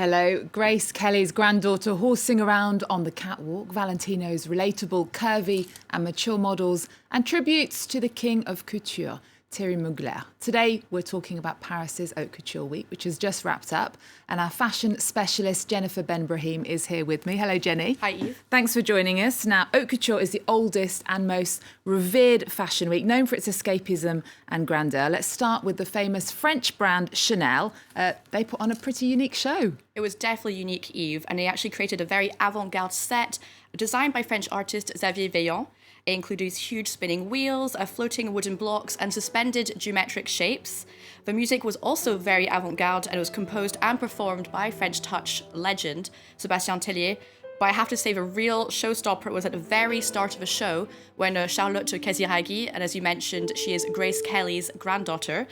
Hello. Grace Kelly's granddaughter horsing around on the catwalk, Valentino's relatable, curvy and mature models, and tributes to the king of couture, Thierry Mugler. Today, we're talking about Paris's Haute Couture Week, which has just wrapped up, and our fashion specialist, Jennifer Ben Brahim, is here with me. Hello, Jenny. Hi, Eve. Thanks for joining us. Now, Haute Couture is the oldest and most revered fashion week, known for its escapism and grandeur. Let's start with the famous French brand Chanel. They put on a pretty unique show. It was definitely unique, Eve, and they actually created a very avant-garde set designed by French artist Xavier Vaillant. It includes huge spinning wheels, floating wooden blocks, and suspended geometric shapes. The music was also very avant-garde, and it was composed and performed by French touch legend Sébastien Tellier. But I have to say the real showstopper was at the very start of the show when Charlotte Casiraghi, and as you mentioned, she is Grace Kelly's granddaughter,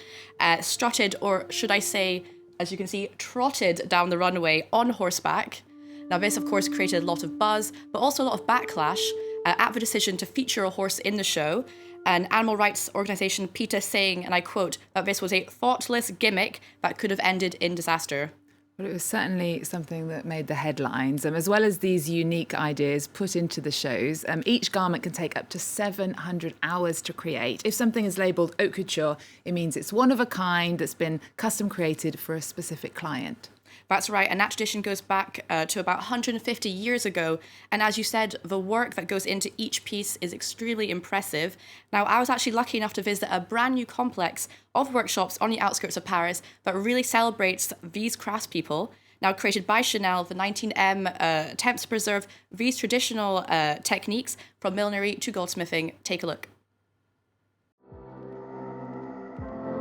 strutted, or should I say, as you can see, trotted down the runway on horseback. Now this, of course, created a lot of buzz, but also a lot of backlash at the decision to feature a horse in the show. An animal rights organisation, PETA, saying, and I quote, that this was a thoughtless gimmick that could have ended in disaster. But it was certainly something that made the headlines. As well as these unique ideas put into the shows, each garment can take up to 700 hours to create. If something is labelled haute couture, it means it's one of a kind that's been custom created for a specific client. That's right, and that tradition goes back to about 150 years ago. And as you said, the work that goes into each piece is extremely impressive. Now, I was actually lucky enough to visit a brand new complex of workshops on the outskirts of Paris that really celebrates these craftspeople. Now created by Chanel, the 19M attempts to preserve these traditional techniques from millinery to goldsmithing. Take a look.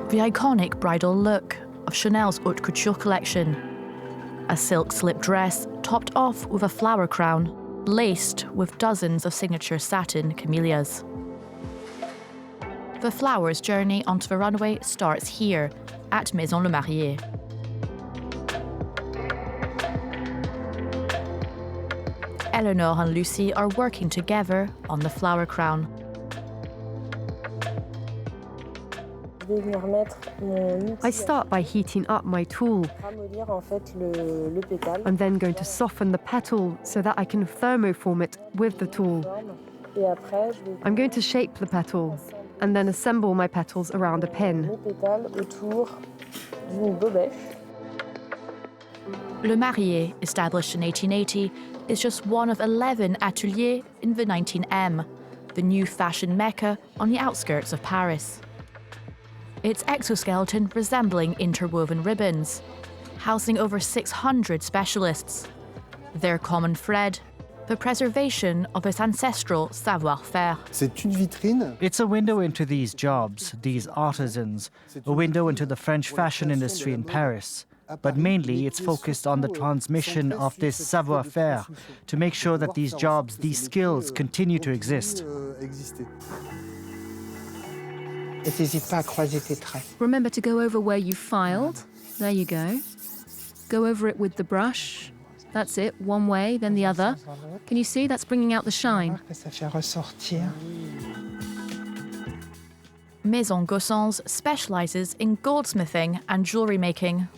The iconic bridal look of Chanel's Haute Couture collection. A silk slip dress topped off with a flower crown, laced with dozens of signature satin camellias. The flowers' journey onto the runway starts here, at Maison Le Marié. Eleanor and Lucy are working together on the flower crown. I start by heating up my tool. I'm then going to soften the petal so that I can thermoform it with the tool. I'm going to shape the petal and then assemble my petals around a pin. Le Marié, established in 1880, is just one of 11 ateliers in the 19M, the new fashion mecca on the outskirts of Paris. Its exoskeleton resembling interwoven ribbons, housing over 600 specialists. Their common thread, the preservation of its ancestral savoir-faire. It's a window into these jobs, these artisans, a window into the French fashion industry in Paris. But mainly it's focused on the transmission of this savoir-faire to make sure that these jobs, these skills continue to exist. Remember to go over where you filed. There you go. Go over it with the brush. That's it, one way, then the other. Can you see? That's bringing out the shine. Maison Gossens specializes in goldsmithing and jewelry making.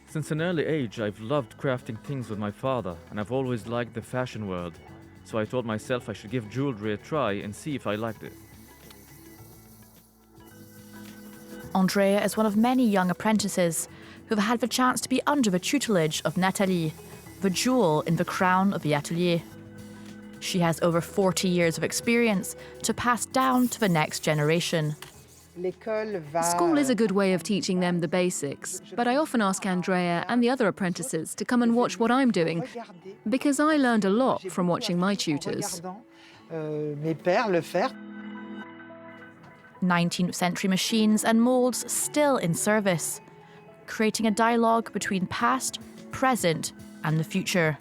Since an early age, I've loved crafting things with my father, and I've always liked the fashion world. So I told myself I should give jewelry a try and see if I liked it. Andrea is one of many young apprentices who've had the chance to be under the tutelage of Nathalie, the jewel in the crown of the atelier. She has over 40 years of experience to pass down to the next generation. School is a good way of teaching them the basics, but I often ask Andrea and the other apprentices to come and watch what I'm doing, because I learned a lot from watching my tutors. 19th century machines and moulds still in service, creating a dialogue between past, present, and the future.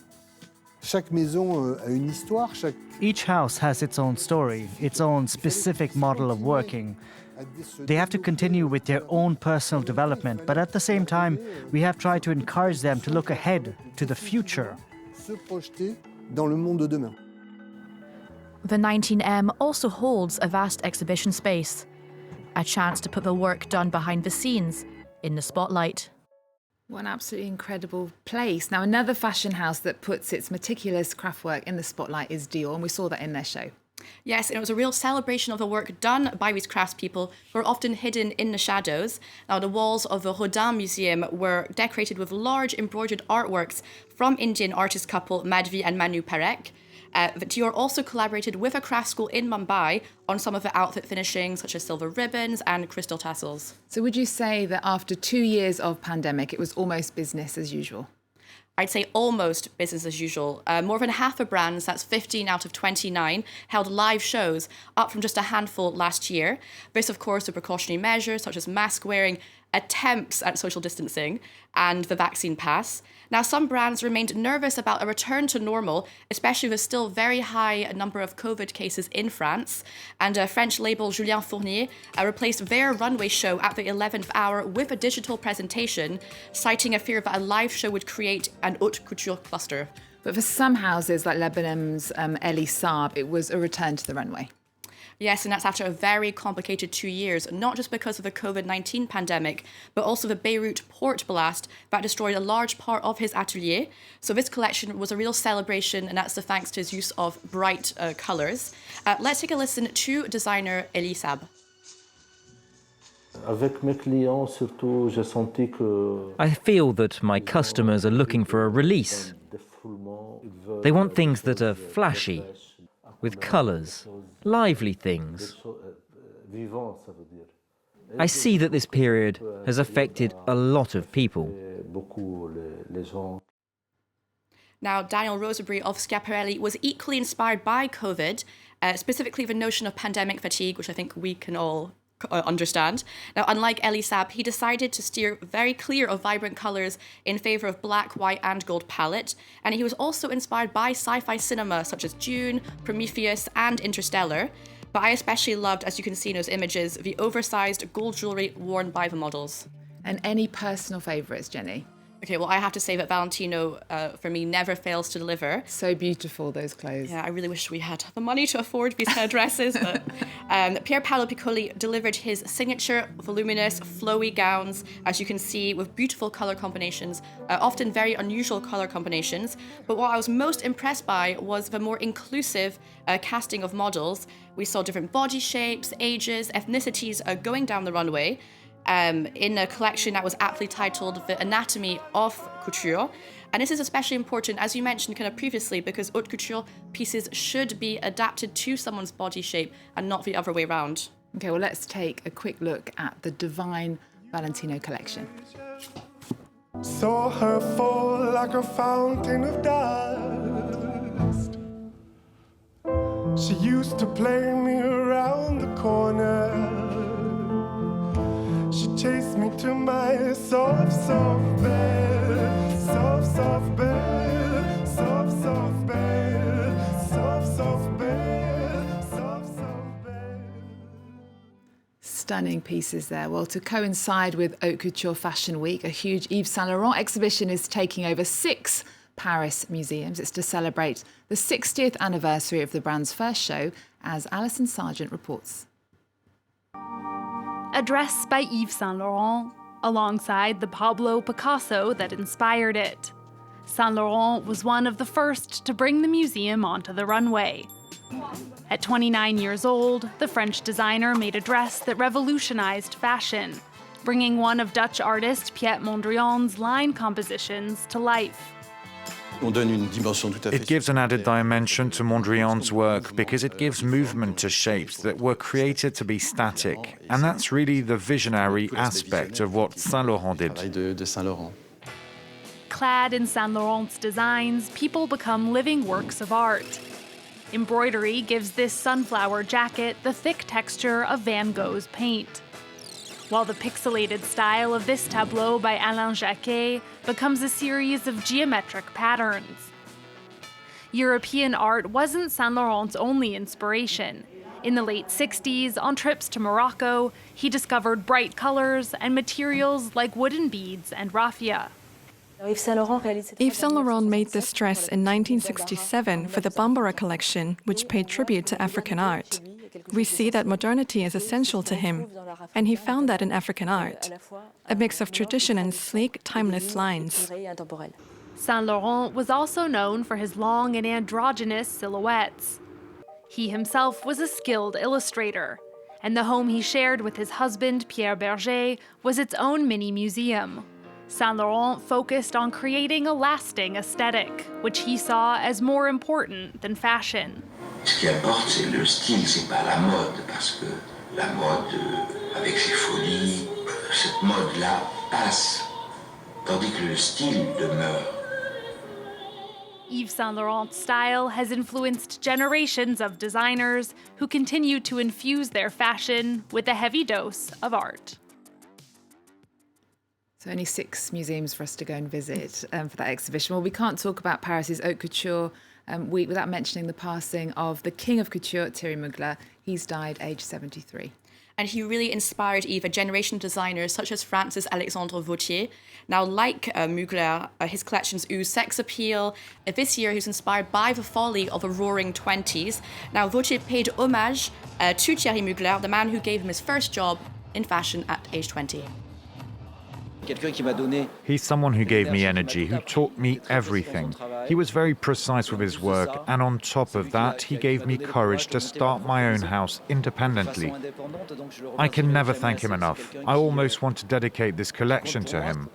Each house has its own story, its own specific model of working. They have to continue with their own personal development, but at the same time, we have tried to encourage them to look ahead to the future. The 19M also holds a vast exhibition space, a chance to put the work done behind the scenes in the spotlight. What an absolutely incredible place. Now, another fashion house that puts its meticulous craftwork in the spotlight is Dior, and we saw that in their show. Yes, and it was a real celebration of the work done by these craftspeople who are often hidden in the shadows. Now, the walls of the Rodin Museum were decorated with large embroidered artworks from Indian artist couple Madhvi and Manu Parekh. Dior also collaborated with a craft school in Mumbai on some of the outfit finishings, such as silver ribbons and crystal tassels. So would you say that after 2 years of pandemic, it was almost business as usual? I'd say almost business as usual. More than half the brands, that's 15 out of 29, held live shows, up from just a handful last year. This, of course, with precautionary measures such as mask wearing, attempts at social distancing, and the vaccine pass. Now, some brands remained nervous about a return to normal, especially with still very high number of COVID cases in France. And French label Julien Fournier replaced their runway show at the 11th hour with a digital presentation, citing a fear that a live show would create an haute couture cluster. But for some houses like Lebanon's Elie Saab, it was a return to the runway. Yes, and that's after a very complicated 2 years, not just because of the COVID-19 pandemic, but also the Beirut port blast that destroyed a large part of his atelier. So this collection was a real celebration, and that's thanks to his use of bright colours. Let's take a listen to designer Elie Saab. I feel that my customers are looking for a release. They want things that are flashy, with colours, lively things. I see that this period has affected a lot of people. Now, Daniel Roseberry of Schiaparelli was equally inspired by COVID, specifically the notion of pandemic fatigue, which I think we can all understand. Now, unlike Elie Saab, he decided to steer very clear of vibrant colours in favour of black, white and gold palette. And he was also inspired by sci-fi cinema such as Dune, Prometheus and Interstellar. But I especially loved, as you can see in those images, the oversized gold jewellery worn by the models. And any personal favourites, Jenny? Okay, well, I have to say that Valentino, for me, never fails to deliver. So beautiful, those clothes. Yeah, I really wish we had the money to afford these hairdresses. But Pier Paolo Piccoli delivered his signature voluminous, flowy gowns, as you can see, with beautiful colour combinations, often very unusual colour combinations. But what I was most impressed by was the more inclusive casting of models. We saw different body shapes, ages, ethnicities going down the runway. In a collection that was aptly titled The Anatomy of Couture. And this is especially important, as you mentioned kind of previously, because haute couture pieces should be adapted to someone's body shape and not the other way around. Okay, well, let's take a quick look at the Divine Valentino collection. Saw her fall like a fountain of dust. She used to play me around the corner. She chased me to my soft, soft bed, soft, soft bed, soft, soft bed, soft, soft bed, soft, soft bed. Stunning pieces there. Well, to coincide with Haute Couture Fashion Week, a huge Yves Saint Laurent exhibition is taking over 6 Paris museums. It's to celebrate the 60th anniversary of the brand's first show, as Alison Sargent reports. A dress by Yves Saint Laurent, alongside the Pablo Picasso that inspired it. Saint Laurent was one of the first to bring the museum onto the runway. At 29 years old, the French designer made a dress that revolutionized fashion, bringing one of Dutch artist Piet Mondrian's line compositions to life. It gives an added dimension to Mondrian's work because it gives movement to shapes that were created to be static. And that's really the visionary aspect of what Saint Laurent did. Clad in Saint Laurent's designs, people become living works of art. Embroidery gives this sunflower jacket the thick texture of Van Gogh's paint, while the pixelated style of this tableau by Alain Jacquet becomes a series of geometric patterns. European art wasn't Saint Laurent's only inspiration. In the late 60s, on trips to Morocco, he discovered bright colors and materials like wooden beads and raffia. Yves Saint Laurent made this dress in 1967 for the Bambara collection, which paid tribute to African art. We see that modernity is essential to him, and he found that in African art, a mix of tradition and sleek, timeless lines. Saint Laurent was also known for his long and androgynous silhouettes. He himself was a skilled illustrator, and the home he shared with his husband, Pierre Berger, was its own mini museum. Saint Laurent focused on creating a lasting aesthetic, which he saw as more important than fashion. Ce qui importe, c'est le style, c'est pas la mode, parce que la mode, avec ses folies, cette mode-là passe, tandis que le style demeure. Yves Saint Laurent's style has influenced generations of designers who continue to infuse their fashion with a heavy dose of art. So only 6 museums for us to go and visit for that exhibition. Well, we can't talk about Paris's Haute Couture week without mentioning the passing of the king of couture, Thierry Mugler. He's died aged 73. And he really inspired a generation of designers such as Francis Alexandre Vauthier. Now, like Mugler, his collections ooze sex appeal. This year, he was inspired by the folly of the roaring 20s. Now, Vauthier paid homage to Thierry Mugler, the man who gave him his first job in fashion at age 20. He's someone who gave me energy, who taught me everything. He was very precise with his work, and on top of that, he gave me courage to start my own house independently. I can never thank him enough. I almost want to dedicate this collection to him,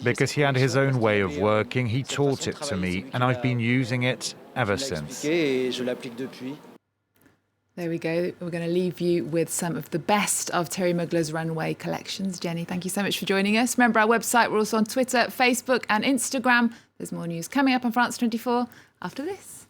because he had his own way of working, he taught it to me, and I've been using it ever since. There we go. We're going to leave you with some of the best of Thierry Mugler's runway collections. Jenny, thank you so much for joining us. Remember our website. We're also on Twitter, Facebook and Instagram. There's more news coming up on France 24 after this.